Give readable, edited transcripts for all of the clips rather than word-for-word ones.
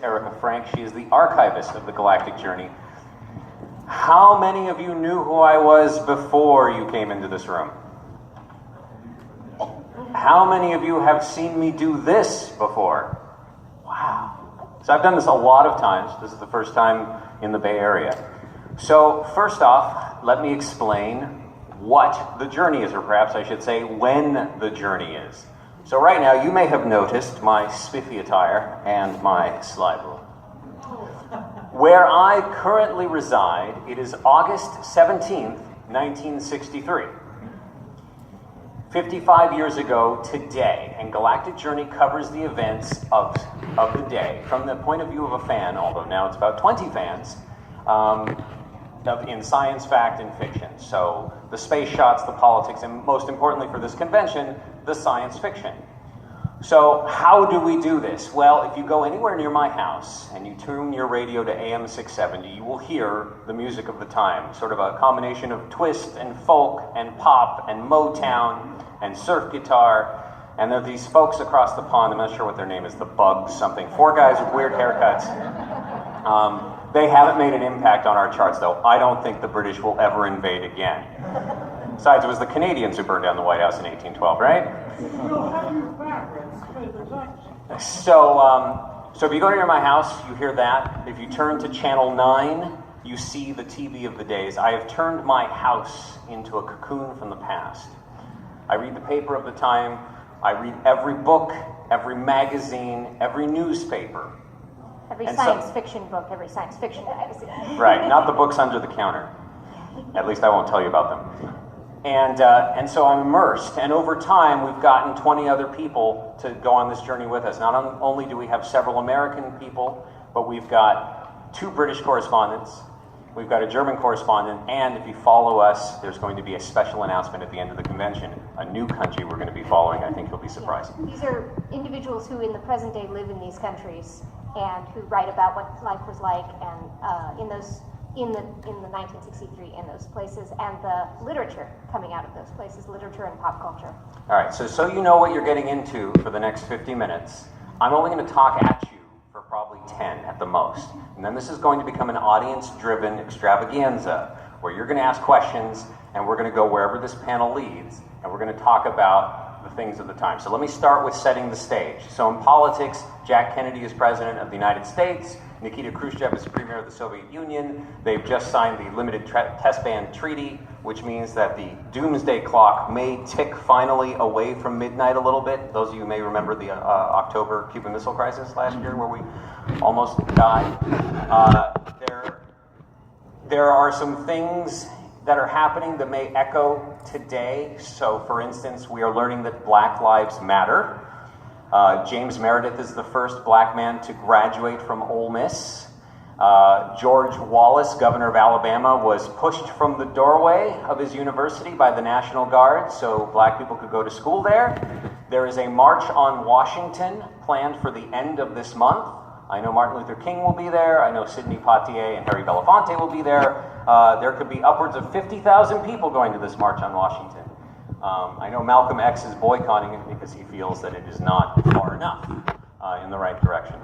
Erica Frank. She is the archivist of the Galactic Journey. How many of you knew who I was before you came into this room? How many of you have seen me do this before? Wow. So I've done this a lot of times. This is the first time in the Bay Area. So first off, let me explain what the journey is, or perhaps I should say when the journey is. So right now, you may have noticed my spiffy attire and my slide rule. Where I currently reside, it is August 17th, 1963. 55 years ago today, and Galactic Journey covers the events of the day from the point of view of a fan, although now it's about 20 fans, in science, fact, and fiction. So the space shots, the politics, and most importantly for this convention, the science fiction. So how do we do this? Well, if you go anywhere near my house and you tune your radio to AM 670, you will hear the music of the time, sort of a combination of twist and folk and pop and Motown and surf guitar. And there are these folks across the pond, I'm not sure what their name is, the Bugs something, 4 guys with weird haircuts. They haven't made an impact on our charts, though. I don't think the British will ever invade again. Besides, it was the Canadians who burned down the White House in 1812, right? So if you go near my house, you hear that. If you turn to channel 9, you see the TV of the days. I have turned my house into a cocoon from the past. I read the paper of the time. I read every book, every magazine, every newspaper. Every science fiction book, every science fiction magazine. Right, not the books under the counter. At least I won't tell you about them. And so I'm immersed, and over time we've gotten 20 other people to go on this journey with us. Not only do we have several American people, but we've got 2 British correspondents, we've got a German correspondent, and if you follow us, there's going to be a special announcement at the end of the convention, a new country we're going to be following. I think you'll be surprised. Yeah. These are individuals who in the present day live in these countries and who write about what life was like and in the 1963 in those places, and the literature coming out of those places, literature and pop culture. All right, so you know what you're getting into for the next 50 minutes. I'm only going to talk at you for probably 10 at the most. And then this is going to become an audience-driven extravaganza where you're going to ask questions and we're going to go wherever this panel leads and we're going to talk about the things of the time. So let me start with setting the stage. So in politics, Jack Kennedy is president of the United States. Nikita Khrushchev is premier of the Soviet Union. They've just signed the Limited Test Ban Treaty, which means that the doomsday clock may tick finally away from midnight a little bit. Those of you may remember the October Cuban Missile Crisis last year where we almost died. There are some things that are happening that may echo today. So for instance, we are learning that Black Lives Matter. James Meredith is the first black man to graduate from Ole Miss. George Wallace, governor of Alabama, was pushed from the doorway of his university by the National Guard so black people could go to school there. There is a march on Washington planned for the end of this month. I know Martin Luther King will be there. I know Sidney Poitier and Harry Belafonte will be there. There could be upwards of 50,000 people going to this march on Washington. I know Malcolm X is boycotting it because he feels that it is not far enough in the right direction.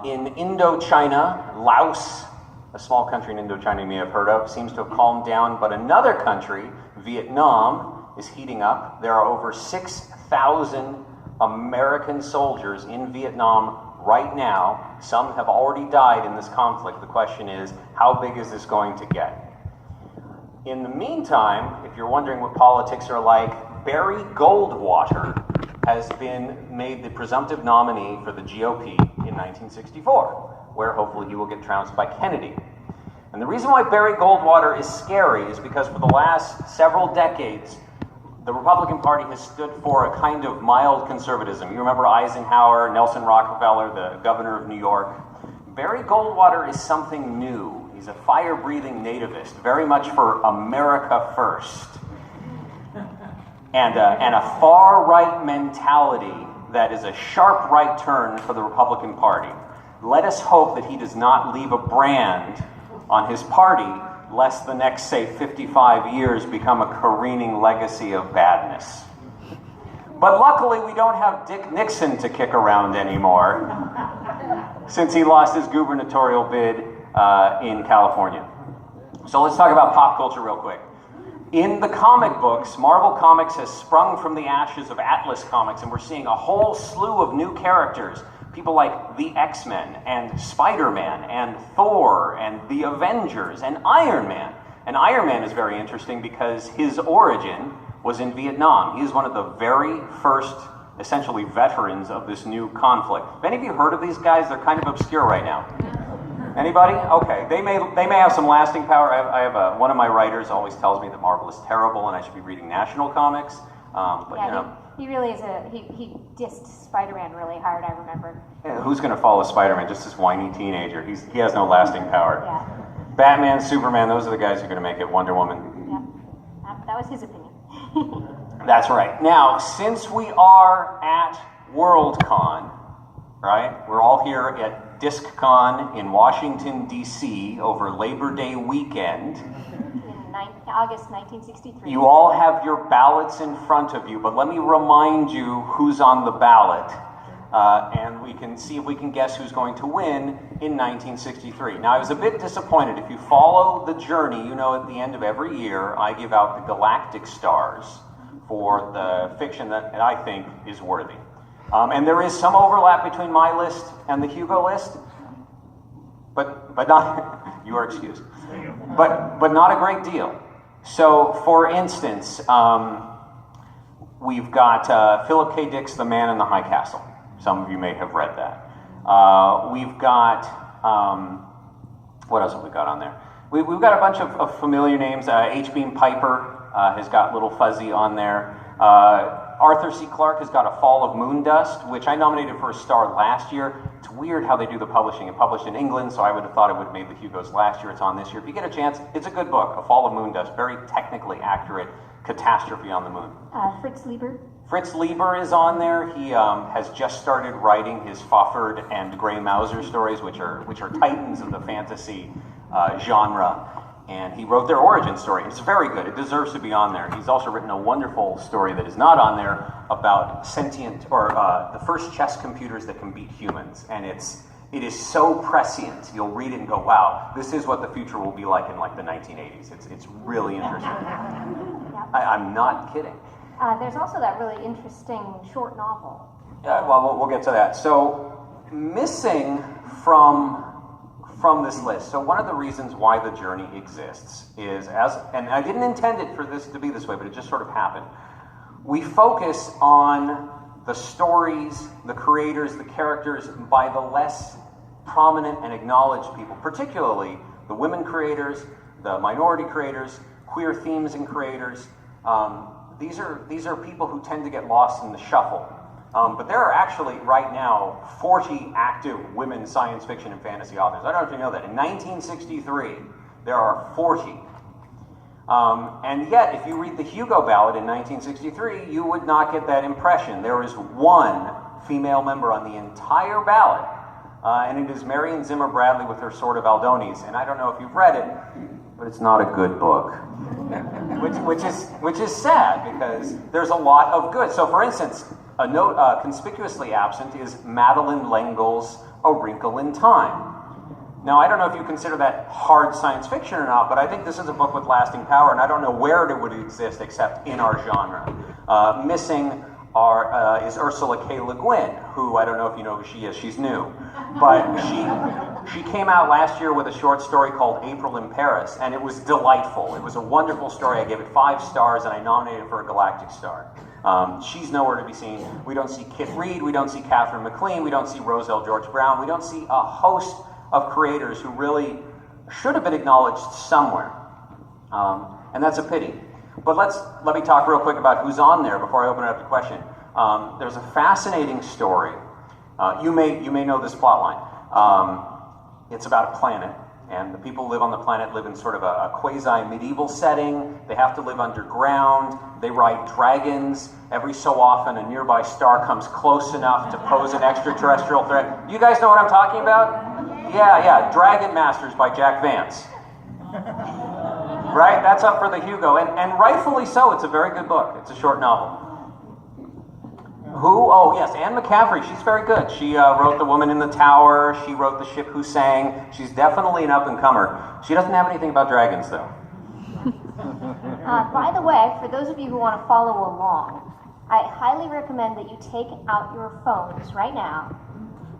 In Indochina, Laos, a small country in Indochina you may have heard of, seems to have calmed down, but another country, Vietnam, is heating up. There are over 6,000 American soldiers in Vietnam right now. Some have already died in this conflict. The question is, how big is this going to get? In the meantime, if you're wondering what politics are like, Barry Goldwater has been made the presumptive nominee for the GOP in 1964, where hopefully he will get trounced by Kennedy. And the reason why Barry Goldwater is scary is because for the last several decades, the Republican Party has stood for a kind of mild conservatism. You remember Eisenhower, Nelson Rockefeller, the governor of New York. Barry Goldwater is something new. He's a fire-breathing nativist, very much for America first. And a far-right mentality that is a sharp right turn for the Republican Party. Let us hope that he does not leave a brand on his party, lest the next, say, 55 years become a careening legacy of badness. But luckily, we don't have Dick Nixon to kick around anymore, since he lost his gubernatorial bid in California. So let's talk about pop culture real quick. In the comic books, Marvel Comics has sprung from the ashes of Atlas Comics, and we're seeing a whole slew of new characters. People like the X-Men, and Spider-Man, and Thor, and the Avengers, and Iron Man. And Iron Man is very interesting because his origin was in Vietnam. He is one of the very first, essentially, veterans of this new conflict. Have any of you heard of these guys? They're kind of obscure right now. Anybody? Okay. They may have some lasting power. I have one of my writers always tells me that Marvel is terrible and I should be reading National Comics. But yeah, you know, he really is he dissed Spider-Man really hard, I remember. yeah, who's going to follow Spider-Man? Just this whiny teenager. He has no lasting power. Yeah. Batman, Superman, those are the guys who are going to make it. Wonder Woman. Yeah. That was his opinion. That's right. Now, since we are at Worldcon, right? We're all here at DiscCon in Washington, D.C. over Labor Day weekend. August 1963. You all have your ballots in front of you, but let me remind you who's on the ballot. And we can see if we can guess who's going to win in 1963. Now, I was a bit disappointed. If you follow the journey, you know at the end of every year, I give out the Galactic Stars for the fiction that I think is worthy. And there is some overlap between my list and the Hugo list, but not, you are excused, but not a great deal. So, for instance, we've got Philip K. Dick's The Man in the High Castle. Some of you may have read that. We've got, what else have we got on there? We've got a bunch of familiar names. H. Beam Piper has got Little Fuzzy on there. Arthur C. Clarke has got A Fall of Moondust, which I nominated for a star last year. It's weird how they do the publishing. It published in England, so I would have thought it would have made the Hugos last year. It's on this year. If you get a chance, it's a good book, A Fall of Moondust. Very technically accurate catastrophe on the moon. Fritz Lieber. Fritz Lieber is on there. He has just started writing his Fafhrd and Grey Mouser stories, which are titans of the fantasy genre. And he wrote their origin story. It's very good. It deserves to be on there. He's also written a wonderful story that is not on there about sentient, or the first chess computers that can beat humans. And it is so prescient. You'll read it and go, wow, this is what the future will be like in like the 1980s. It's really interesting. I'm not kidding. There's also that really interesting short novel. Well, we'll get to that. So, missing from this list. So one of the reasons why the journey exists is, and I didn't intend it for this to be this way, but it just sort of happened. We focus on the stories, the creators, the characters by the less prominent and acknowledged people, particularly the women creators, the minority creators, queer themes and creators. These are people who tend to get lost in the shuffle. But there are actually, right now, 40 active women science fiction and fantasy authors. I don't know if you know that. In 1963, there are 40. And yet, if you read the Hugo ballot in 1963, you would not get that impression. There is one female member on the entire ballot, and it is Marion Zimmer Bradley with her Sword of Aldones. And I don't know if you've read it, but it's not a good book. which is sad, because there's a lot of good. So, for instance, a note conspicuously absent is Madeleine L'Engle's A Wrinkle in Time. Now, I don't know if you consider that hard science fiction or not, but I think this is a book with lasting power, and I don't know where it would exist except in our genre. Missing is Ursula K. Le Guin, who, I don't know if you know who she is, she's new. But she came out last year with a short story called April in Paris, and it was delightful. It was a wonderful story. I gave it 5 stars, and I nominated it for a Galactic Star. She's nowhere to be seen. We don't see Kit Reed, we don't see Catherine McLean, we don't see Roselle George Brown, we don't see a host of creators who really should have been acknowledged somewhere. And that's a pity. But let me talk real quick about who's on there before I open it up to question. There's a fascinating story. You may know this plot line. It's about a planet, and the people who live on the planet live in sort of a quasi-medieval setting. They have to live underground. They ride dragons. Every so often, a nearby star comes close enough to pose an extraterrestrial threat. You guys know what I'm talking about? Yeah. Dragon Masters by Jack Vance. Right? That's up for the Hugo. And rightfully so. It's a very good book. It's a short novel. Who? Oh, yes, Anne McCaffrey. She's very good. She wrote The Woman in the Tower. She wrote The Ship Who Sang. She's definitely an up-and-comer. She doesn't have anything about dragons, though. By the way, for those of you who want to follow along, I highly recommend that you take out your phones right now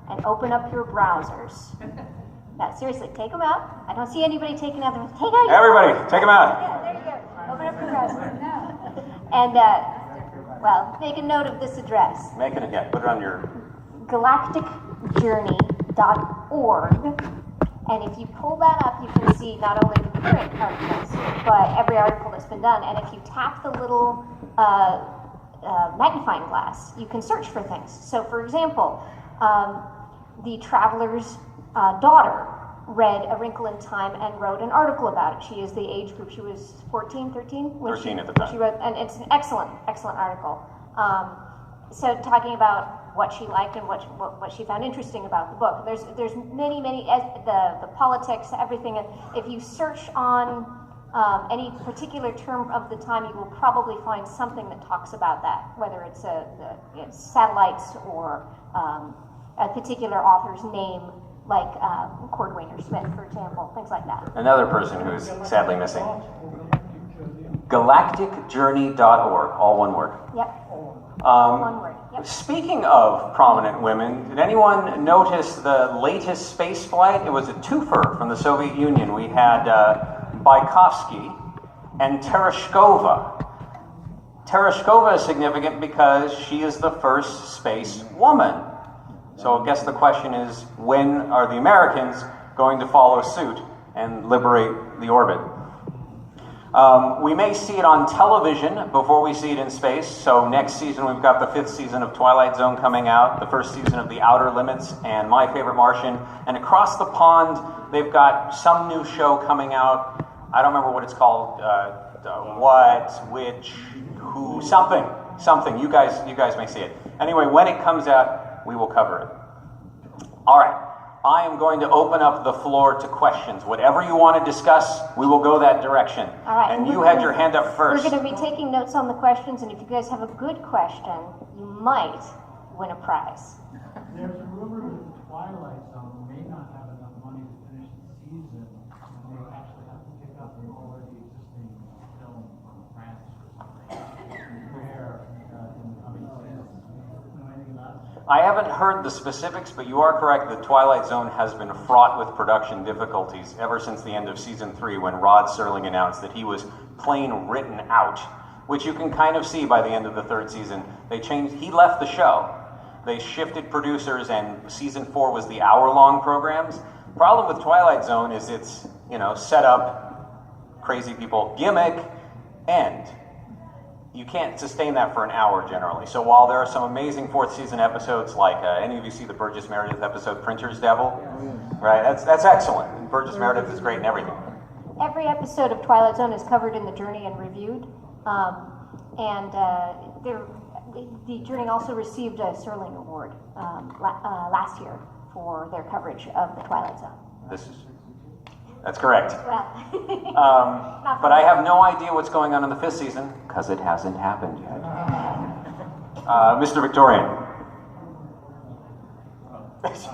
and open up your browsers. Now, seriously, take them out. I don't see anybody taking out them. Take out your Everybody, take them out. Yeah, there you go. Open up your browser. And, well, make a note of this address. Make it again. Put it on your... galacticjourney.org. And if you pull that up, you can see not only the current articles, but every article that's been done. And if you tap the little magnifying glass, you can search for things. So, for example, the traveler's daughter read A Wrinkle in Time and wrote an article about it. She is the age group. She was 14, 13? 13 at the time. She wrote, and it's an excellent, excellent article. So talking about what she liked and what she found interesting about the book. There's many the politics, everything. And if you search on any particular term of the time, you will probably find something that talks about that, whether it's satellites or a particular author's name, like Cordwainer Smith, for example, things like that. Another person who is sadly missing. Galacticjourney.org, all one word. Yep. One word. Yep. Speaking of prominent women, did anyone notice the latest space flight? It was a twofer from the Soviet Union. We had Bykovsky and Tereshkova. Tereshkova is significant because she is the first space woman. So I guess the question is, when are the Americans going to follow suit and liberate the orbit? We may see it on television before we see it in space. So next season we've got the 5th season of Twilight Zone coming out, the 1st season of The Outer Limits, and My Favorite Martian. And across the pond, they've got some new show coming out. I don't remember what it's called. What, which, who, something. You guys may see it. Anyway, when it comes out, we will cover it. All right. I am going to open up the floor to questions. Whatever you want to discuss, we will go that direction. All right. And you had your hand up first. We're going to be taking notes on the questions, and if you guys have a good question, you might win a prize. There's a rumor that the Twilight Zone may not have enough money to finish the season, and they actually have to pick up an already existing film from France or something. Where in the coming season? Know anything about it? I haven't heard the specifics, but you are correct. The Twilight Zone has been fraught with production difficulties ever since the end of season 3, when Rod Serling announced that he was plain written out, which you can kind of see by the end of the 3rd season. He left the show. They shifted producers, and season 4 was the hour-long programs. Problem with Twilight Zone is it's, set up, crazy people, gimmick, end. You can't sustain that for an hour generally. So while there are some amazing 4th season episodes, like any of you see the Burgess Meredith episode, Printer's Devil? Right, that's excellent. And Burgess Meredith is great in everything. Every episode of Twilight Zone is covered in the Journey and reviewed. The Journey also received a Serling Award last year for their coverage of the Twilight Zone. That's correct. Well, but I have no idea what's going on in the 5th season, because it hasn't happened yet. Mr. Victorian.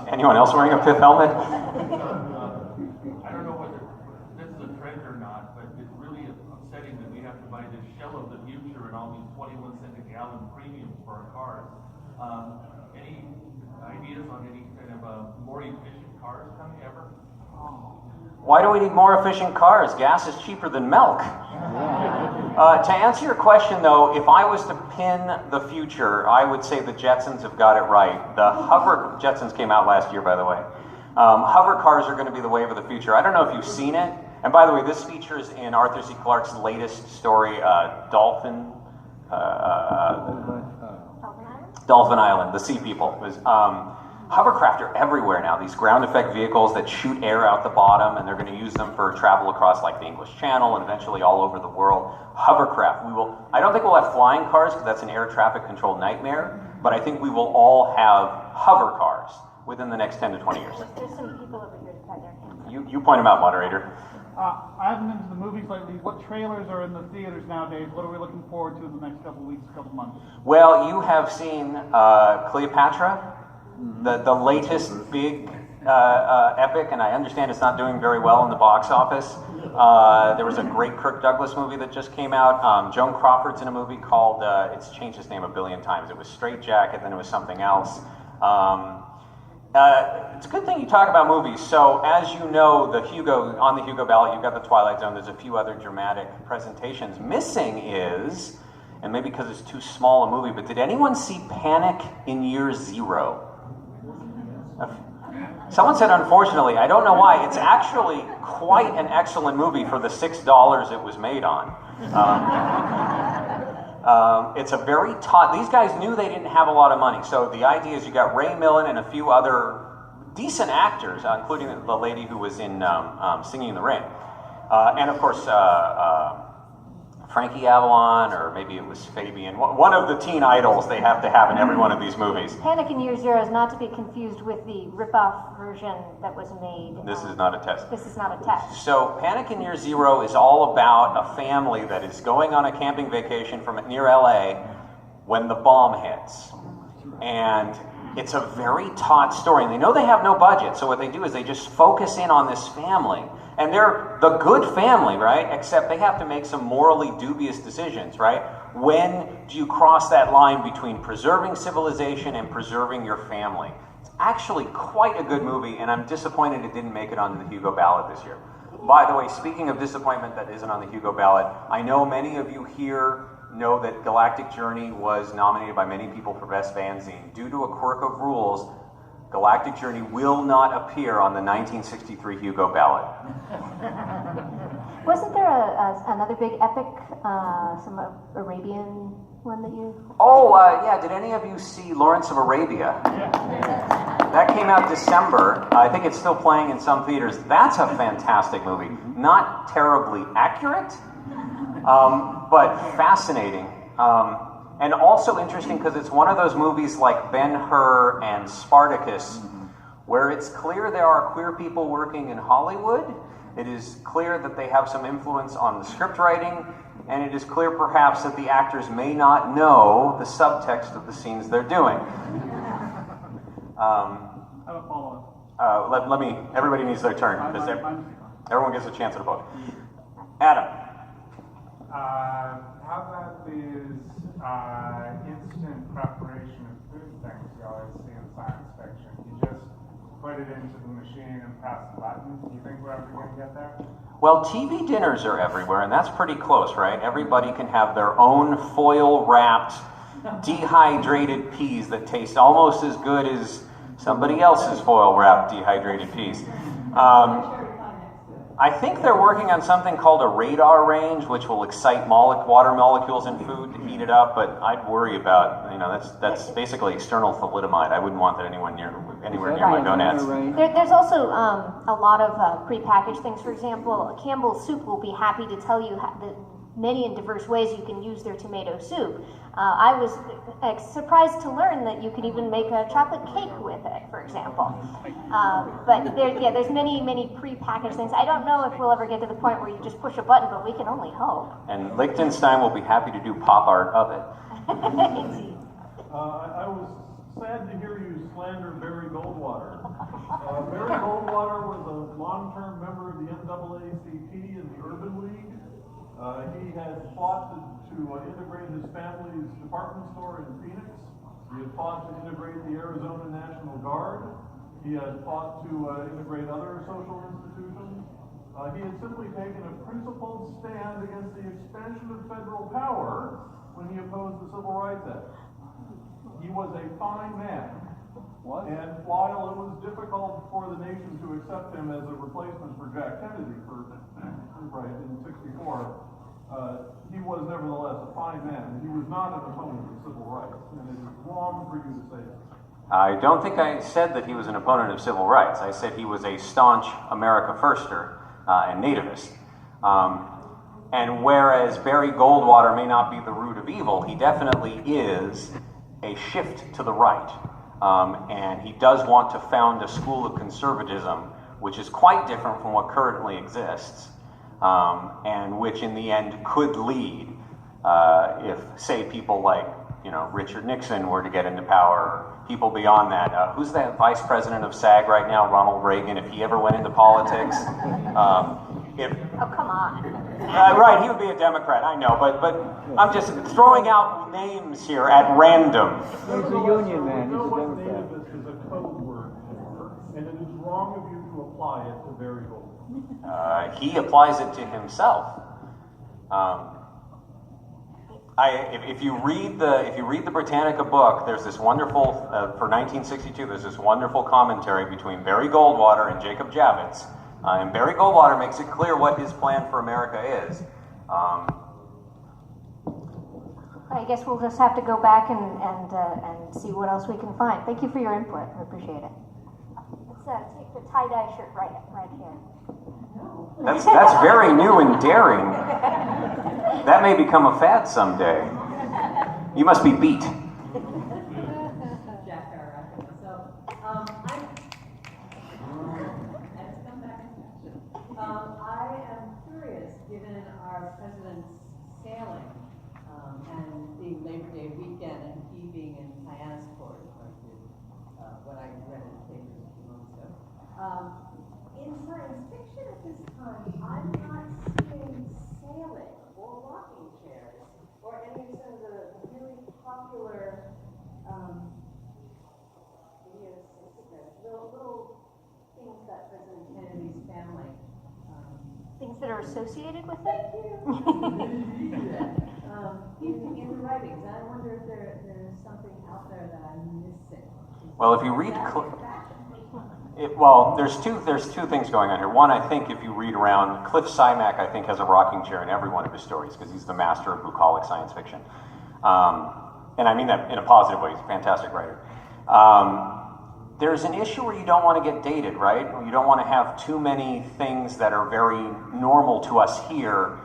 Anyone else wearing a 5th helmet? I don't know whether this is a trend or not, but it's really upsetting that we have to buy this shell of the future and all these 21 cent a gallon premiums for our cars. Any ideas on any kind of more efficient cars coming ever? Why do we need more efficient cars? Gas is cheaper than milk. To answer your question, though, if I was to pin the future, I would say the Jetsons have got it right. The hover Jetsons came out last year, by the way. Hover cars are going to be the wave of the future. I don't know if you've seen it. And by the way, this features in Arthur C. Clarke's latest story, Dolphin Island, the Sea People. Hovercraft are everywhere now. These ground effect vehicles that shoot air out the bottom, and they're going to use them for travel across like the English Channel and eventually all over the world. Hovercraft. I don't think we'll have flying cars because that's an air traffic control nightmare, but I think we will all have hover cars within the next 10 to 20 years. There's some people over here to try their hands. You point them out, moderator. I haven't been to the movies lately. What trailers are in the theaters nowadays? What are we looking forward to in the next couple of weeks, couple of months? Well, you have seen Cleopatra, the latest big epic, and I understand it's not doing very well in the box office. There was a great Kirk Douglas movie that just came out. Joan Crawford's in a movie called, it's changed its name a billion times. It was Straight Jacket, then it was something else. It's a good thing you talk about movies. So as you know, on the Hugo ballot, you've got the Twilight Zone. There's a few other dramatic presentations. Missing is, and maybe because it's too small a movie, but did anyone see Panic in Year Zero? Someone said, unfortunately. I don't know why. It's actually quite an excellent movie for the $6 it was made on. It's a very taut. These guys knew they didn't have a lot of money, so the idea is you got Ray Milland and a few other decent actors, including the lady who was in Singing in the Rain, and of course Frankie Avalon, or maybe it was Fabian. One of the teen idols they have to have in every one of these movies. Panic in Year Zero is not to be confused with the rip-off version that was made. This is not a test. This is not a test. So Panic in Year Zero is all about a family that is going on a camping vacation from near LA when the bomb hits. And it's a very taut story. And they know they have no budget, so what they do is they just focus in on this family. And they're the good family, right? Except they have to make some morally dubious decisions, right? When do you cross that line between preserving civilization and preserving your family? It's actually quite a good movie, and I'm disappointed it didn't make it on the Hugo ballot this year. By the way, speaking of disappointment that isn't on the Hugo ballot, I know many of you here know that Galactic Journey was nominated by many people for Best Fanzine. Due to a quirk of rules, Galactic Journey will not appear on the 1963 Hugo ballot. Wasn't there another big epic, some Arabian one that you... Oh, yeah, did any of you see Lawrence of Arabia? That came out December. I think it's still playing in some theaters. That's a fantastic movie. Not terribly accurate, but fascinating. And also interesting because it's one of those movies like Ben-Hur and Spartacus, where it's clear there are queer people working in Hollywood. It is clear that they have some influence on the script writing, and it is clear perhaps that the actors may not know the subtext of the scenes they're doing. I have a follow-up. Let me, everybody needs their turn, because everyone gets a chance at a vote. Adam. How about these instant preparation of food things you always see in science fiction? You just put it into the machine and press the button. Do you think we're ever going to get there? Well, TV dinners are everywhere, and that's pretty close, right? Everybody can have their own foil-wrapped, dehydrated peas that taste almost as good as somebody else's foil-wrapped dehydrated peas. I think they're working on something called a radar range, which will excite water molecules in food to heat it up, but I'd worry about, that's basically external thalidomide. I wouldn't want that anywhere near my gonads. There's also a lot of prepackaged things. For example, Campbell's Soup will be happy to tell you the many and diverse ways you can use their tomato soup. I was surprised to learn that you can even make a chocolate cake with it, for example. But there's many prepackaged things. I don't know if we'll ever get to the point where you just push a button, but we can only hope. And Liechtenstein will be happy to do pop art of it. I was sad to hear you slander Barry Goldwater. Barry Goldwater was a long-term member of the NAACP and the Urban League. He has fought to integrate his family's department store in Phoenix. He has fought to integrate the Arizona National Guard. He has fought to integrate other social institutions. He had simply taken a principled stand against the expansion of federal power when he opposed the Civil Rights Act. He was a fine man. And while it was difficult for the nation to accept him as a replacement for Jack Kennedy in '64, he was nevertheless a fine man. He was not an opponent of civil rights, and it is wrong for you to say that. I don't think I said that he was an opponent of civil rights. I said he was a staunch America Firster and nativist. And whereas Barry Goldwater may not be the root of evil, he definitely is a shift to the right. And he does want to found a school of conservatism, which is quite different from what currently exists. and which in the end could lead, if, say, people like, Richard Nixon were to get into power, people beyond that. Who's the vice president of SAG right now? Ronald Reagan, if he ever went into politics. Oh, come on. Right, he would be a Democrat, I know, but I'm just throwing out names here at random. He's a union man, he's a Democrat. Nativist is a code word for, and it is wrong of you to apply it to Barry Goldwater. He applies it to himself. If you read the Britannica book, there's this wonderful for 1962. There's this wonderful commentary between Barry Goldwater and Jacob Javits, and Barry Goldwater makes it clear what his plan for America is. I guess we'll just have to go back and see what else we can find. Thank you for your input. I appreciate it. Let's take the tie-dye shirt right here. That's very new and daring. That may become a fad someday. You must be beat. I am curious, given our president's sailing and being Labor Day weekend and he being in Hyannisport, when I read his papers a few months ago. In science fiction at this time, I'm not seeing sailing or rocking chairs or any of some of the really popular little things that President Kennedy's family. Things that are associated with it? In the writings, I wonder if there's something out there that I'm missing. Well, if you read, there's two things going on here. One, I think if you read around, Cliff Simak, I think, has a rocking chair in every one of his stories because he's the master of bucolic science fiction, and I mean that in a positive way. He's a fantastic writer. There's an issue where you don't want to get dated, right? You don't want to have too many things that are very normal to us here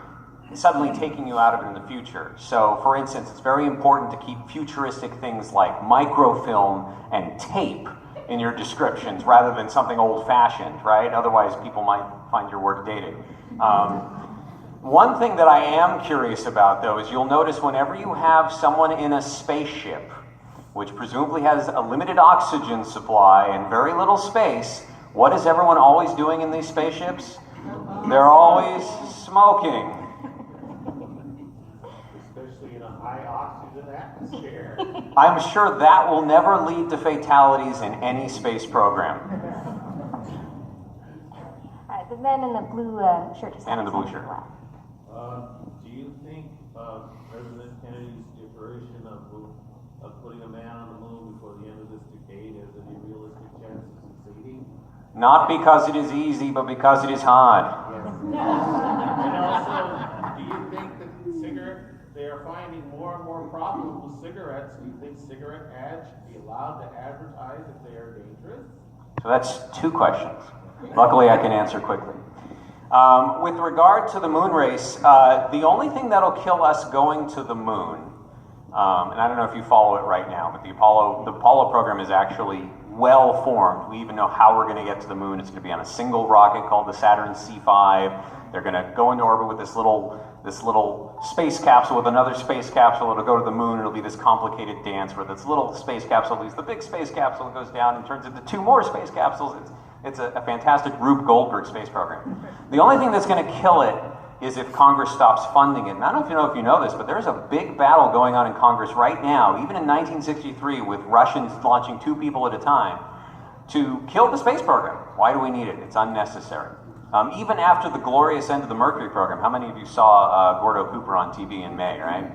suddenly taking you out of it in the future. So, for instance, it's very important to keep futuristic things like microfilm and tape in your descriptions rather than something old-fashioned, right? Otherwise, people might find your work dated. One thing that I am curious about, though, is you'll notice whenever you have someone in a spaceship, which presumably has a limited oxygen supply and very little space, what is everyone always doing in these spaceships? They're always smoking. Especially in a high oxygen atmosphere. I'm sure that will never lead to fatalities in any space program. All right, the man in the blue shirt is Man in the blue shirt. Do you think President Kennedy's declaration of putting a man on the moon before the end of this decade has any realistic chance of succeeding? Not because it is easy, but because it is hard. Yes. And also, do you think that they are finding more and more problems with cigarettes? Do you think cigarette ads should be allowed to advertise if they are dangerous? So that's two questions. Luckily, I can answer quickly. With regard to the moon race, the only thing that'll kill us going to the moon, and I don't know if you follow it right now, but the Apollo program is actually well formed. We even know how we're going to get to the moon. It's going to be on a single rocket called the Saturn C5. They're going to go into orbit with this little space capsule with another space capsule. It'll go to the moon. It'll be this complicated dance where this little space capsule leaves the big space capsule, goes down and turns into two more space capsules. It's a fantastic Rube Goldberg space program. The only thing that's going to kill it is if Congress stops funding it. And I don't know if you know this, but there's a big battle going on in Congress right now, even in 1963, with Russians launching 2 people at a time, to kill the space program. Why do we need it? It's unnecessary. Even after the glorious end of the Mercury program, how many of you saw Gordo Cooper on TV in May, right?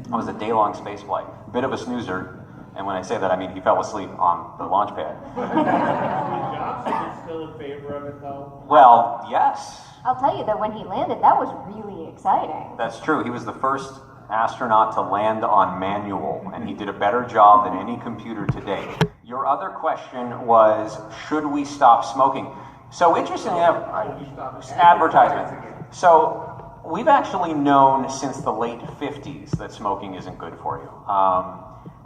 It was a day-long space flight. Bit of a snoozer. And when I say that, I mean he fell asleep on the launch pad. Johnson is still in favor of it, though? Well, yes. I'll tell you that when he landed, that was really exciting. That's true. He was the first astronaut to land on manual, and he did a better job than any computer to date. Your other question was, should we stop smoking? So interestingly enough, advertisement. So we've actually known since the late 50s that smoking isn't good for you.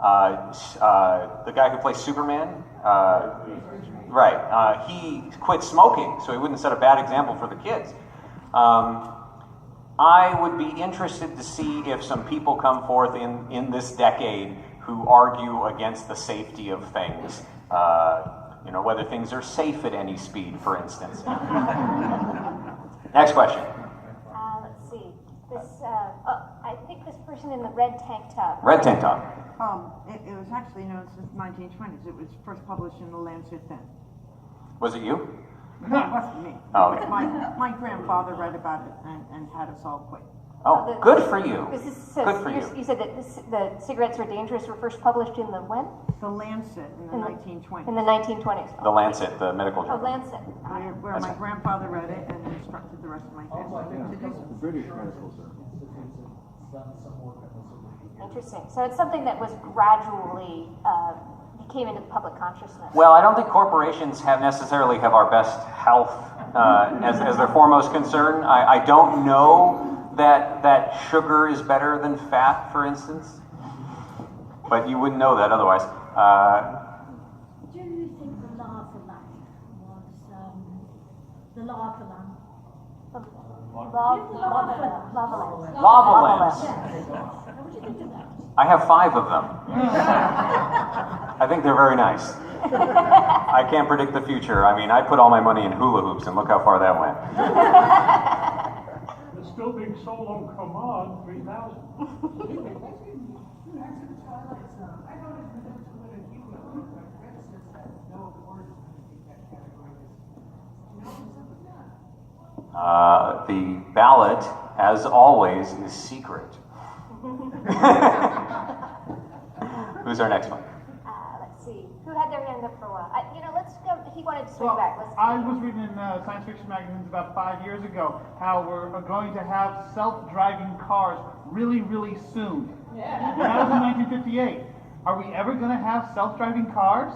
The guy who plays Superman, he quit smoking so he wouldn't set a bad example for the kids. I would be interested to see if some people come forth in this decade who argue against the safety of things. Whether things are safe at any speed, for instance. Next question. Let's see. I think this person in the red tank top. Red tank top. It was actually known since the 1920s. It was first published in the Lancet then. Was it you? No, it wasn't me. Oh, okay. My grandfather read about it and had us all quit. Oh, good for you. Good for you. You said that the cigarettes are dangerous were first published in the when? The Lancet in the 1920s. In the 1920s. The Lancet, the medical Oh, journal. Lancet. Where my grandfather read it and instructed the rest of my family to do so. The British medical journal. Interesting. So it's something that was gradually came into the public consciousness. Well, I don't think corporations necessarily have our best health as their foremost concern. I don't know that sugar is better than fat, for instance, but you wouldn't know that otherwise. Do you think the lava lamp was the lava lamp? Lava lamps. What do you think of that? I have 5 of them. I think they're very nice. I can't predict the future. I mean, I put all my money in hula hoops, and look how far that went. It's still being sold on Command, 3,000. I noticed the next one in Hugo, like Red says that no awards in that category. You know what's up with that? The ballot, as always, is secret. Who's our next one? Let's see. Who had their hand up for a while? Let's go. He wanted to swing Well, back. I was reading in science fiction magazines about 5 years ago how we're going to have self-driving cars really, really soon. Yeah. And that was in 1958. Are we ever going to have self-driving cars?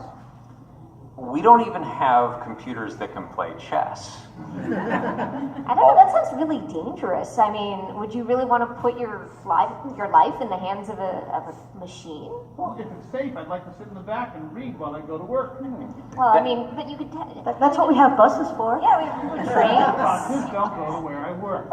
We don't even have computers that can play chess. I don't know. That sounds really dangerous. I mean, would you really want to put your life in the hands of a machine? Well, if it's safe, I'd like to sit in the back and read while I go to work. Well, I mean, but you could. That's what we have buses for. Yeah, we trains. Buses don't go to where I work.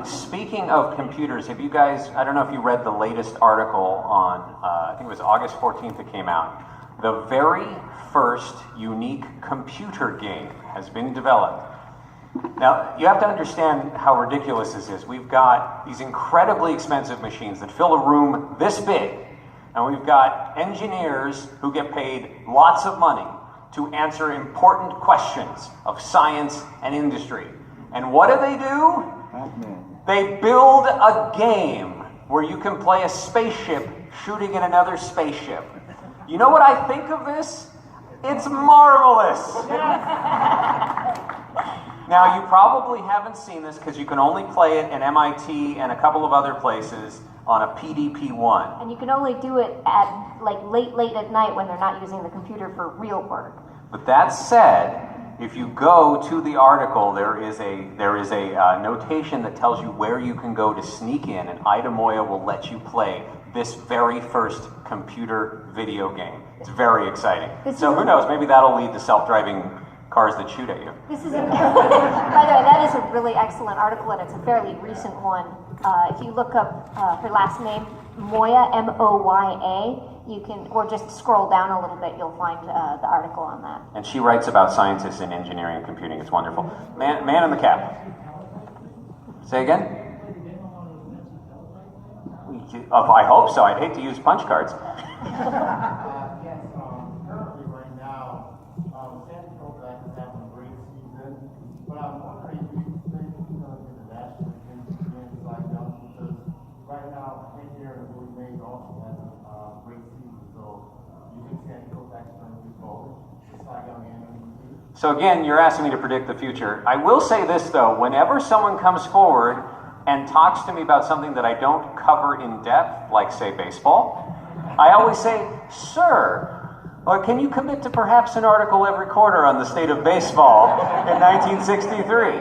Speaking of computers, have you guys? I don't know if you read the latest article on. I think it was August 14th. It came out. The very first unique computer game has been developed. Now, you have to understand how ridiculous this is. We've got these incredibly expensive machines that fill a room this big, and we've got engineers who get paid lots of money to answer important questions of science and industry. And what do? They build a game where you can play a spaceship shooting at another spaceship. You know what I think of this? It's marvelous. Now, you probably haven't seen this because you can only play it in MIT and a couple of other places on a PDP-1. And you can only do it at late at night when they're not using the computer for real work. But that said, if you go to the article, there is a notation that tells you where you can go to sneak in, and Ida Moya will let you play this very first computer video game. It's very exciting. So who knows, maybe that'll lead to self-driving cars that shoot at you. This is by the way, that is a really excellent article, and it's a fairly recent one. If you look up her last name, Moya, M-O-Y-A, you can, or just scroll down a little bit, you'll find the article on that. And she writes about scientists in engineering and computing. It's wonderful. Man in the cap. Say again? I hope so. I'd hate to use punch cards. Yes, currently right now, San Diego is having a great season, but I'm wondering if you think internationally games like that, because right now, here in Blue Maine also has a great season, so you think San Diego is actually going to be forward, just like young MVP? So again, you're asking me to predict the future. I will say this though, whenever someone comes forward and talks to me about something that I don't cover in depth, like say baseball, I always say, sir, or can you commit to perhaps an article every quarter on the state of baseball in 1963?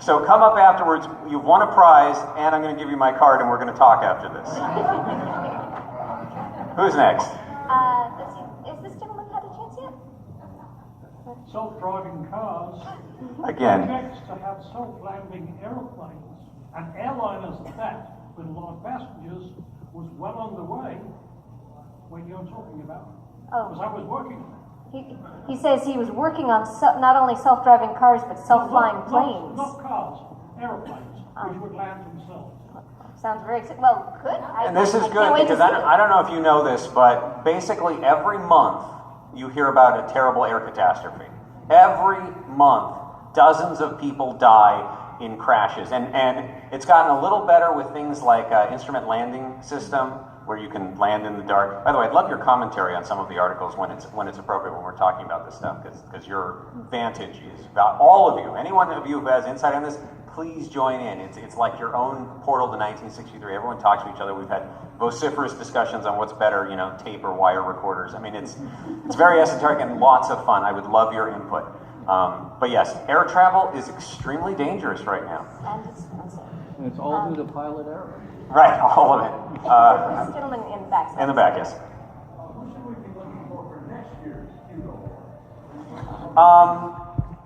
So come up afterwards, you've won a prize, and I'm going to give you my card, and we're going to talk after this. Who's next? Let's see, is this gentleman had a chance yet? self-driving cars. Again. Projects to have self-landing aeroplanes, and airliners at that, with a lot of passengers, was well on the way when you're talking about. Because I was working on it. He says he was working on not only self-driving cars, but self-flying planes. Not cars, aeroplanes, which would land themselves. Sounds very exciting. Well, good. And this is good because I don't know if you know this, but basically every month you hear about a terrible air catastrophe. Every month, dozens of people die in crashes. And it's gotten a little better with things like instrument landing system, where you can land in the dark. By the way, I'd love your commentary on some of the articles when it's appropriate when we're talking about this stuff, because your vantage is about all of you. Anyone of you who has insight on this, please join in. It's like your own portal to 1963. Everyone talks to each other. We've had vociferous discussions on what's better, tape or wire recorders. I mean, it's very esoteric and lots of fun. I would love your input. But yes, air travel is extremely dangerous right now. And expensive. And it's all due to pilot error. Right, all of it. This gentleman in the back. In the back, yes. What should we be looking for next year's Hugo?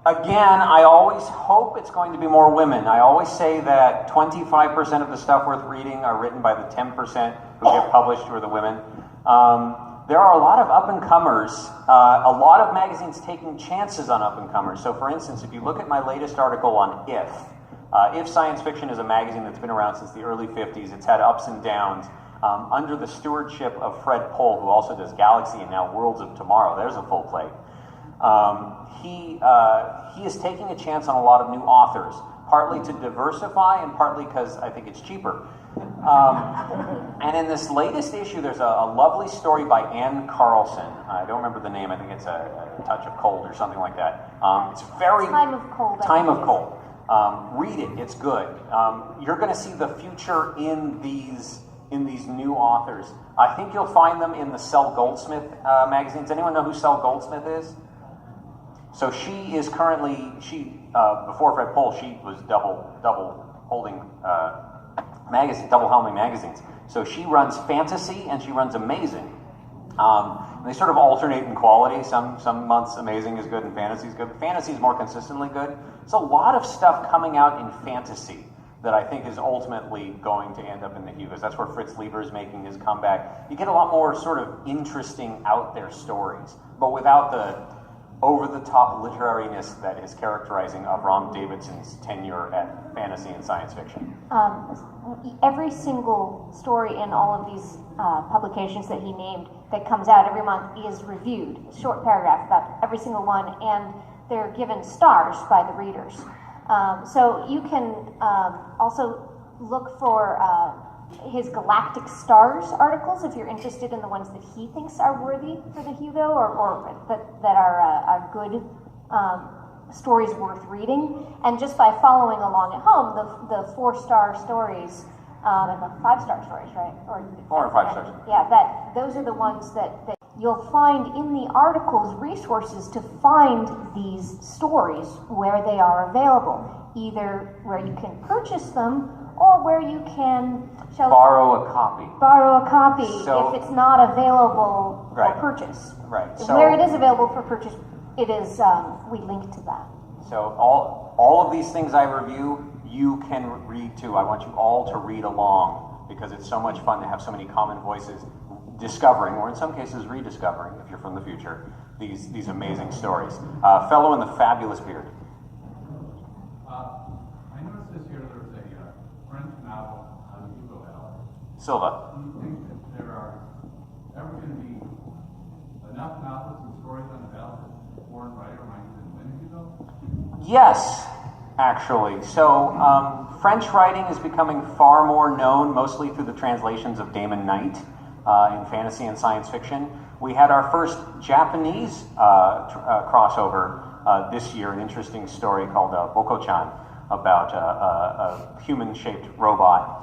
Again, I always hope it's going to be more women. I always say that 25% of the stuff worth reading are written by the 10% who get published who are the women. There are a lot of up-and-comers, a lot of magazines taking chances on up-and-comers. So for instance, if you look at my latest article on If Science Fiction is a magazine that's been around since the early 50s, it's had ups and downs. Under the stewardship of Fred Pohl, who also does Galaxy and now Worlds of Tomorrow, there's a full plate. He is taking a chance on a lot of new authors, partly to diversify and partly because I think it's cheaper. And in this latest issue, there's a lovely story by Anne Carlson. I don't remember the name. I think it's a Touch of Cold or something like that. It's very Time of Cold. Time of Cold. Read it. It's good. You're going to see the future in these new authors. I think you'll find them in the Sel Goldsmith magazines. Anyone know who Sel Goldsmith is? So she is currently, before Fred Pohl, she was double holding double helming magazines. So she runs fantasy and she runs amazing. They sort of alternate in quality. Some months amazing is good and fantasy is good. Fantasy is more consistently good. There's a lot of stuff coming out in fantasy that I think is ultimately going to end up in the Hugos. That's where Fritz Lieber is making his comeback. You get a lot more sort of interesting out there stories, but without the over-the-top literariness that is characterizing Avram Davidson's tenure at fantasy and science fiction. Every single story in all of these publications that he named that comes out every month is reviewed, a short paragraph about every single one, and they're given stars by the readers. So you can also look for his Galactic Stars articles if you're interested in the ones that he thinks are worthy for the Hugo or that are good stories worth reading. And just by following along at home, the 4-star stories and the 5-star stories, right? Or 4 and 5 stars. Yeah, those are the ones that you'll find in the articles resources to find these stories where they are available, either where you can purchase them or where you can borrow a copy. Borrow a copy So, if it's not available right, for purchase. Right. So, where it is available for purchase, it is. We link to that. So all of these things I review, you can read too. I want you all to read along because it's so much fun to have so many common voices discovering, or in some cases rediscovering, if you're from the future, these amazing stories. Fellow in the Fabulous Beard. I noticed this year there was a French novel on Hugo Bell. Silva. Do you think that there are ever going to be enough novels and stories on the ballot that a foreign writer might even win a Hugo? Yes, actually. So French writing is becoming far more known, mostly through the translations of Damon Knight in fantasy and science fiction. We had our first Japanese crossover this year, an interesting story called Boko-chan, about a human-shaped robot.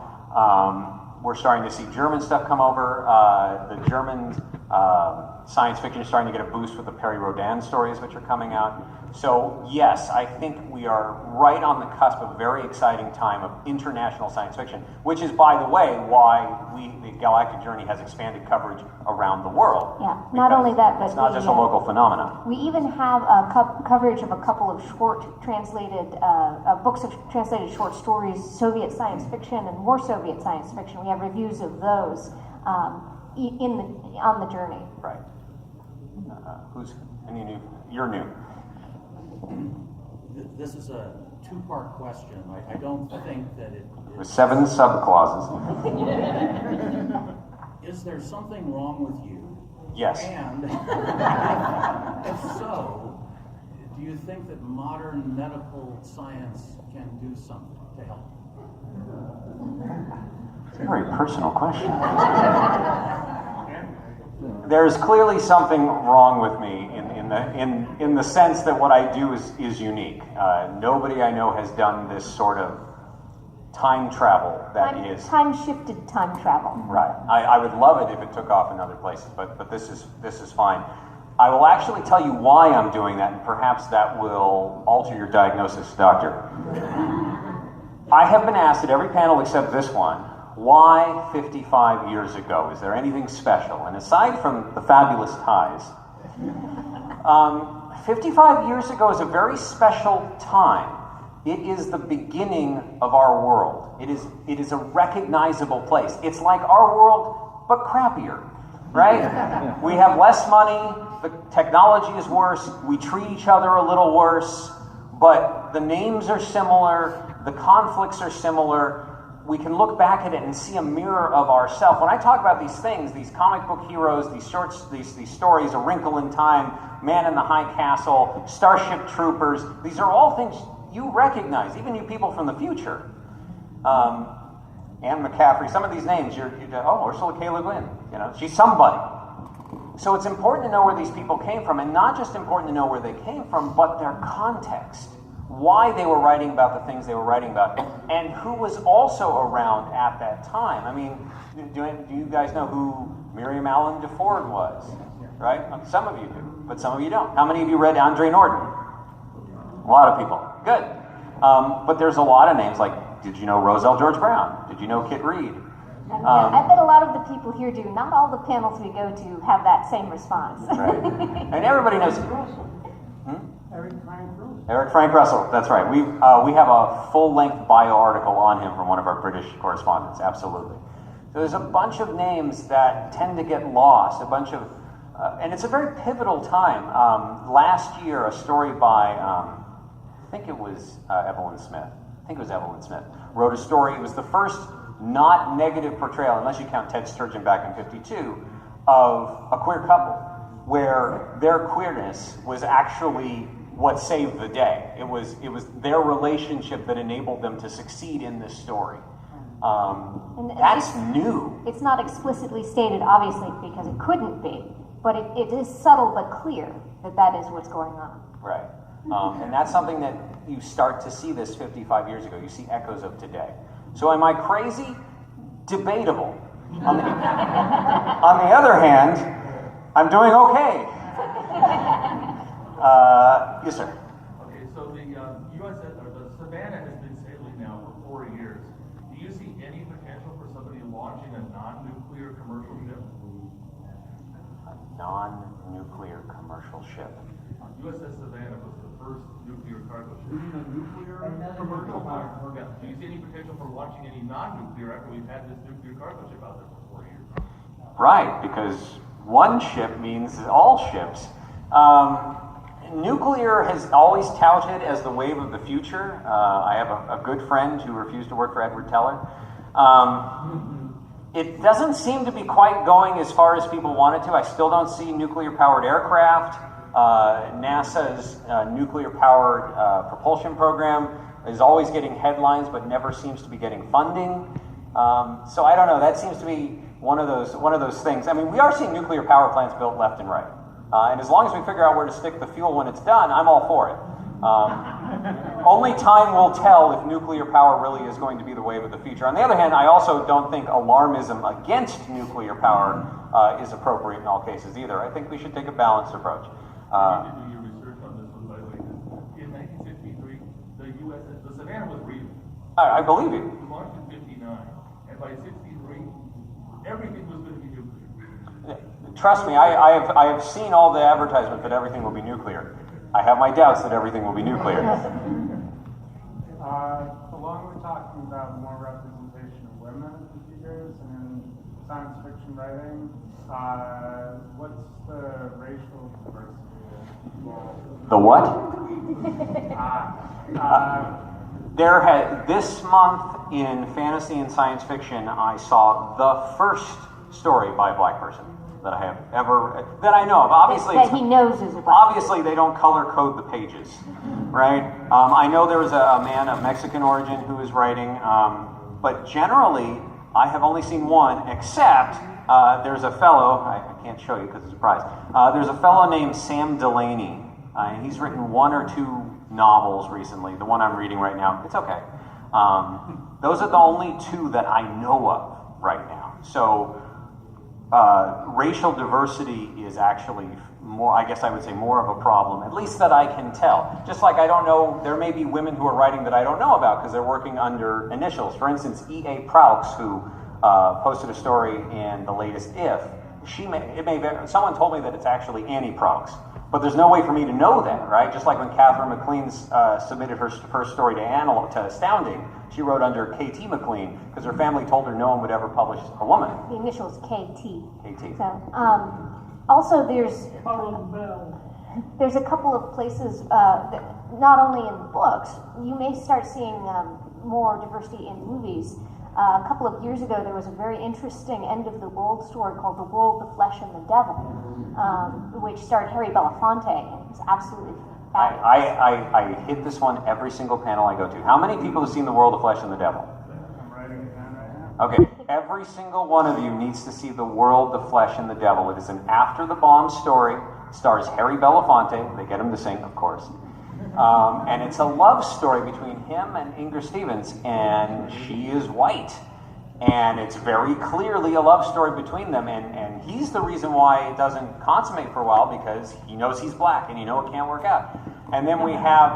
We're starting to see German stuff come over. The Germans Science fiction is starting to get a boost with the Perry Rodin stories which are coming out. So yes, I think we are right on the cusp of a very exciting time of international science fiction, which is, by the way, why the Galactic Journey has expanded coverage around the world. Yeah, not only that, but it's not just a local phenomenon. We even have coverage of a couple of short translated books of translated short stories, Soviet science fiction and more Soviet science fiction. We have reviews of those on the journey. Right. Who's any new? You're new. This is a two-part question. I don't think that it is... With 7 sub-clauses. Is there something wrong with you? Yes. And if so, do you think that modern medical science can do something to help? It's a very personal question. There's clearly something wrong with me in the sense that what I do is unique. Nobody I know has done this sort of time travel time-shifted time travel. Right. I would love it if it took off in other places, but this is fine. I will actually tell you why I'm doing that, and perhaps that will alter your diagnosis, doctor. I have been asked at every panel except this one, why 55 years ago? Is there anything special? And aside from the fabulous ties, 55 years ago is a very special time. It is the beginning of our world. It is a recognizable place. It's like our world, but crappier, right? We have less money, the technology is worse, we treat each other a little worse, but the names are similar, the conflicts are similar. We can look back at it and see a mirror of ourselves. When I talk about these things, these comic book heroes, these stories, A Wrinkle in Time, Man in the High Castle, Starship Troopers, these are all things you recognize, even you people from the future. Anne McCaffrey, some of these names, Ursula K. Le Guin, she's somebody. So it's important to know where these people came from, and not just important to know where they came from, but their context. Why they were writing about the things they were writing about, and who was also around at that time. I mean, do you guys know who Miriam Allen DeFord was? Right? Some of you do, but some of you don't. How many of you read Andre Norton? A lot of people. Good. But there's a lot of names, like, did you know Roselle George Brown? Did you know Kit Reed? I bet a lot of the people here do. Not all the panels we go to have that same response. Right. And everybody knows. Eric Frank Russell, that's right. We have a full-length bio article on him from one of our British correspondents, absolutely. So there's a bunch of names that tend to get lost, and it's a very pivotal time. Last year, a story by, I think it was Evelyn Smith, wrote a story. It was the first not negative portrayal, unless you count Ted Sturgeon back in '52, of a queer couple, where their queerness was actually what saved the day. It was their relationship that enabled them to succeed in this story. That's new. It's not explicitly stated, obviously, because it couldn't be, but it is subtle but clear that is what's going on. Right. And that's something that you start to see this 55 years ago. You see echoes of today. So am I crazy? Debatable. On the other hand, I'm doing okay. Yes, sir. Okay, so the USS, or the Savannah has been sailing now for 4 years. Do you see any potential for somebody launching a non-nuclear commercial ship? A non-nuclear commercial ship. USS Savannah was the first nuclear cargo ship. You mean a nuclear commercial ship? Yeah. Do you see any potential for launching any non-nuclear after we've had this nuclear cargo ship out there for 4 years? Right, because one ship means all ships. Nuclear has always touted as the wave of the future. I have a good friend who refused to work for Edward Teller. It doesn't seem to be quite going as far as people want it to. I still don't see nuclear-powered aircraft. NASA's nuclear-powered propulsion program is always getting headlines, but never seems to be getting funding. So I don't know. That seems to be one of those things. I mean, we are seeing nuclear power plants built left and right. And as long as we figure out where to stick the fuel when it's done, I'm all for it. Only time will tell if nuclear power really is going to be the wave of the future. On the other hand, I also don't think alarmism against nuclear power is appropriate in all cases either. I think we should take a balanced approach. You did do your research on this one, by the way. In 1963, the Savannah was real. I believe you. It was launched in 59, and by 63, everything was going to be nuclear. Trust me, I have seen all the advertisements that everything will be nuclear. I have my doubts that everything will be nuclear. Along with talking about more representation of women in figures and in science fiction writing, what's the racial diversity? The what? This month in fantasy and science fiction, I saw the first story by a black person that I have ever, that I know of. Obviously, that he knows is a black. Obviously, they don't color code the pages, right? I know there was a man of Mexican origin who was writing, but generally, I have only seen one, except there's a fellow, I can't show you because it's a prize, there's a fellow named Sam Delaney. He's written one or two novels recently. The one I'm reading right now, it's okay. Those are the only two that I know of right now. So racial diversity is actually more, I guess I would say, more of a problem, at least that I can tell. Just like I don't know, there may be women who are writing that I don't know about because they're working under initials. For instance, E.A. Proulx, who posted a story in the latest If, someone told me that it's actually Annie Proulx. But there's no way for me to know that, right? Just like when Catherine McLean submitted her first story to Astounding, she wrote under KT McLean because her family told her no one would ever publish a woman. The initials KT. KT. So, also there's a couple of places that not only in books, you may start seeing more diversity in movies. A couple of years ago, there was a very interesting end of the world story called The World, the Flesh, and the Devil, which starred Harry Belafonte, and it was absolutely fabulous. I hit this one every single panel I go to. How many people have seen The World, the Flesh, and the Devil? I'm writing it down right now. Okay, every single one of you needs to see The World, the Flesh, and the Devil. It is an after-the-bomb story. It stars Harry Belafonte. They get him to sing, of course. And it's a love story between him and Inger Stevens, and she is white. And it's very clearly a love story between them, and he's the reason why it doesn't consummate for a while, because he knows he's black, and it can't work out. And then we have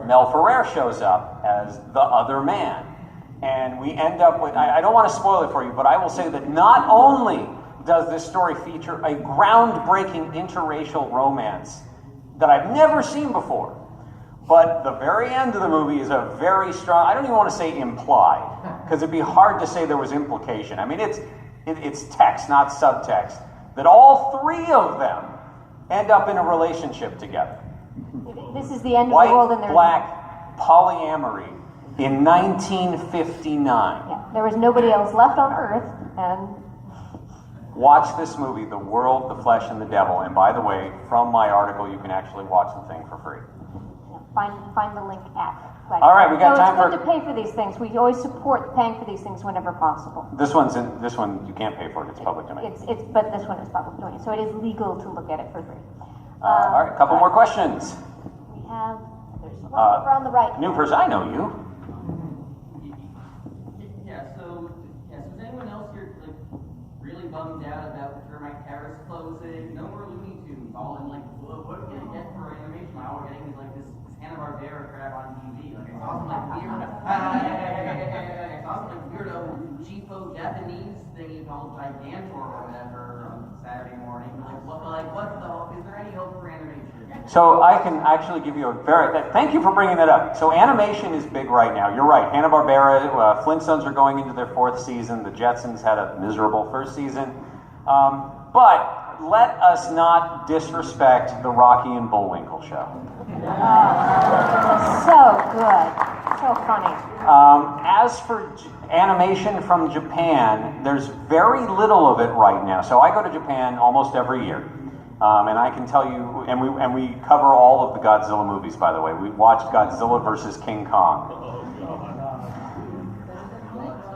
Mel Ferrer shows up as the other man. And we end up with, I don't want to spoil it for you, but I will say that not only does this story feature a groundbreaking interracial romance that I've never seen before, but the very end of the movie is a very strong, I don't even want to say implied, because it'd be hard to say there was implication. I mean, it's text, not subtext, that all three of them end up in a relationship together. This is the end of the world, and White-black polyamory in 1959. Yeah, there was nobody else left on Earth, and watch this movie, The World, the Flesh, and the Devil. And by the way, from my article, you can actually watch the thing for free. Find the link at. All right, we got time for. It's good to pay for these things. We always support paying for these things whenever possible. This one you can't pay for it. It's public domain. But this one is public domain, so it is legal to look at it for free. All right, a couple more questions. We have. There's a lot over on the right. New person, I know you. So is anyone else here really bummed out about the Termite Terrace closing? No more Looney Tunes, all in what are we gonna get for animation? All we're getting is this Hanna-Barbera crap on TV. I saw some weirdo cheapo Japanese thing called Gigantor or whatever on Saturday morning. Is there any hope for animation? So I can actually give you thank you for bringing that up. So animation is big right now. You're right. Hanna-Barbera, Flintstones are going into their 4th season. The Jetsons had a miserable 1st season. But let us not disrespect the Rocky and Bullwinkle show. So good. So funny. As for animation from Japan, there's very little of it right now. So I go to Japan almost every year. And I can tell you, and we cover all of the Godzilla movies, by the way. We watched Godzilla versus King Kong.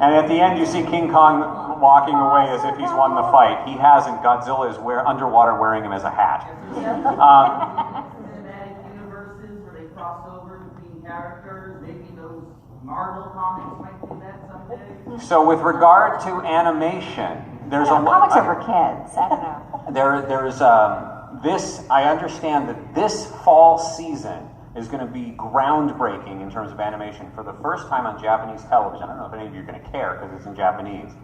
And at the end, you see King Kong walking away as if he's won the fight. He hasn't. Godzilla is underwater wearing him as a hat. Cinematic universes where they cross So with regard to animation, there's comics are for kids. I don't know. There's this. I understand that this fall season is going to be groundbreaking in terms of animation for the first time on Japanese television. I don't know if any of you are going to care because it's in Japanese.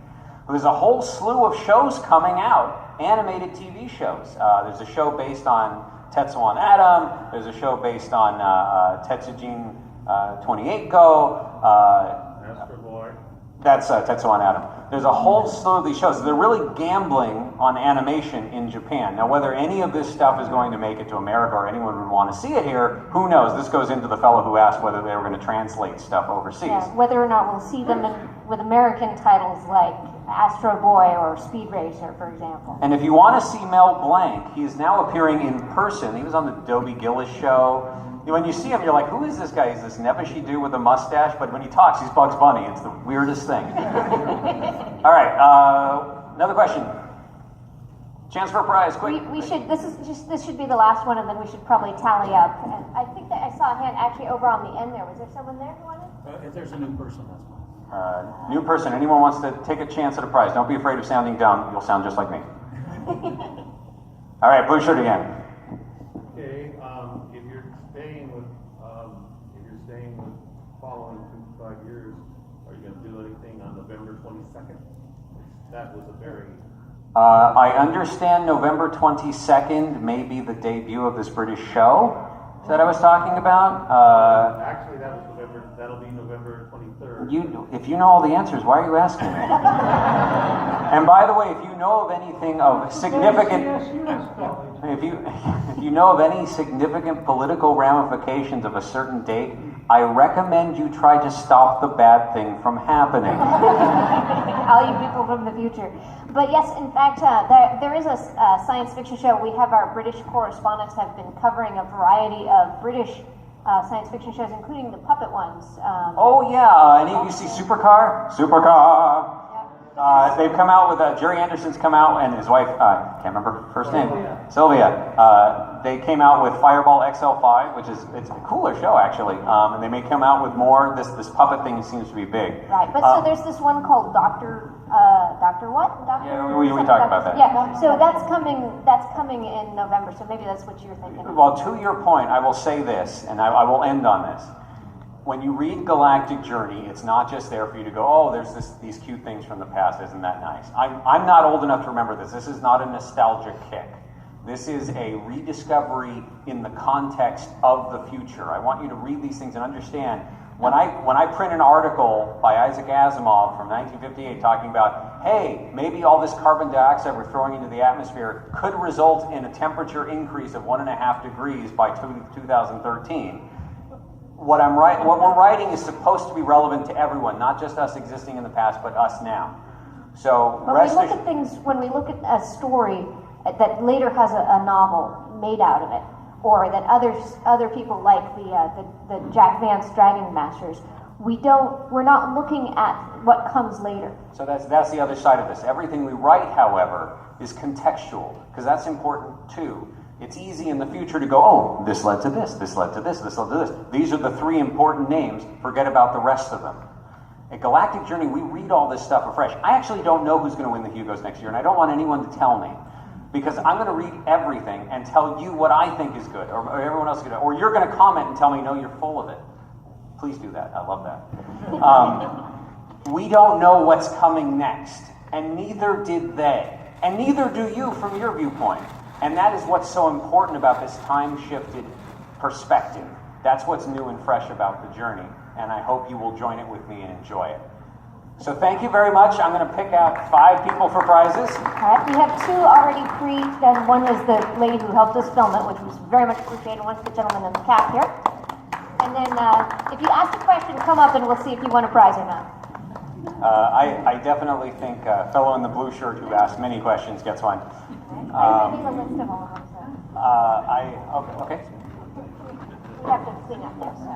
But there's a whole slew of shows coming out, animated TV shows. There's a show based on Tetsuwan Atom. There's a show based on Tetsujin 28-Go. Astro Boy. That's Tetsuwan Atom. There's a whole slew of these shows. They're really gambling on animation in Japan. Now, whether any of this stuff is going to make it to America or anyone would want to see it here, who knows? This goes into the fellow who asked whether they were going to translate stuff overseas. Yeah, whether or not we'll see them with American titles like Astro Boy or Speed Racer, for example. And if you want to see Mel Blanc, he is now appearing in person. He was on the Dobie Gillis show. When you see him, you're like, who is this guy? He's this nebbishy dude with a mustache, but when he talks, he's Bugs Bunny. It's the weirdest thing. All right, another question. Chance for a prize, quick. We should. This should be the last one, and then we should probably tally up. And I think that I saw a hand actually over on the end there. Was there someone there who wanted? If there's a new person, that's fine. New person. Anyone wants to take a chance at a prize? Don't be afraid of sounding dumb. You'll sound just like me. All right, blue shirt again. Okay, if you're staying with following 2 to 5 years, are you going to do anything on November 22nd? That was a very... I understand November 22nd may be the debut of this British show that I was talking about. Actually, that'll be November 23rd. If you know all the answers, why are you asking me? And by the way, if you know of anything of significant... If you know of any significant political ramifications of a certain date, I recommend you try to stop the bad thing from happening. All you people from the future. But yes, in fact, there is a science fiction show. We have our British correspondents have been covering a variety of British science fiction shows, including the puppet ones. Oh yeah, any of you see Supercar? Supercar. They've come out with Jerry Anderson's come out and his wife, can't remember her first name, Sylvia. They came out with Fireball XL5, which it's a cooler show actually, and they may come out with more. This puppet thing seems to be big. Right, but so there's this one called Doctor what? Yeah, we talked about that. Yeah, so that's coming in November. So maybe that's what you're thinking. Well, to your point, I will say this, and I will end on this. When you read Galactic Journey, it's not just there for you to go, oh, there's these cute things from the past, isn't that nice? I'm not old enough to remember this. This is not a nostalgic kick. This is a rediscovery in the context of the future. I want you to read these things and understand, when I print an article by Isaac Asimov from 1958 talking about, hey, maybe all this carbon dioxide we're throwing into the atmosphere could result in a temperature increase of 1.5 degrees by 2013. What we're writing is supposed to be relevant to everyone, not just us existing in the past, but us now. So when we look at a story that later has a novel made out of it, or that other people like the Jack Vance Dragon Masters, we're not looking at what comes later. So that's the other side of this. Everything we write, however, is contextual, because that's important too. It's easy in the future to go, oh, this led to this, this led to this, this led to this. These are the 3 important names. Forget about the rest of them. At Galactic Journey, we read all this stuff afresh. I actually don't know who's going to win the Hugos next year, and I don't want anyone to tell me. Because I'm going to read everything and tell you what I think is good, or everyone else is good, or you're going to comment and tell me, no, you're full of it. Please do that. I love that. We don't know what's coming next, and neither did they. And neither do you from your viewpoint. And that is what's so important about this time-shifted perspective. That's what's new and fresh about the journey, and I hope you will join it with me and enjoy it. So thank you very much. I'm going to pick out 5 people for prizes. All right, we have 2 already and one was the lady who helped us film it, which was very much appreciated. One's the gentleman in the cap here. And then if you ask a question, come up and we'll see if you won a prize or not. I definitely think fellow in the blue shirt who asked many questions gets one. I need a list of all of them. So. Okay. We have to clean up there, so.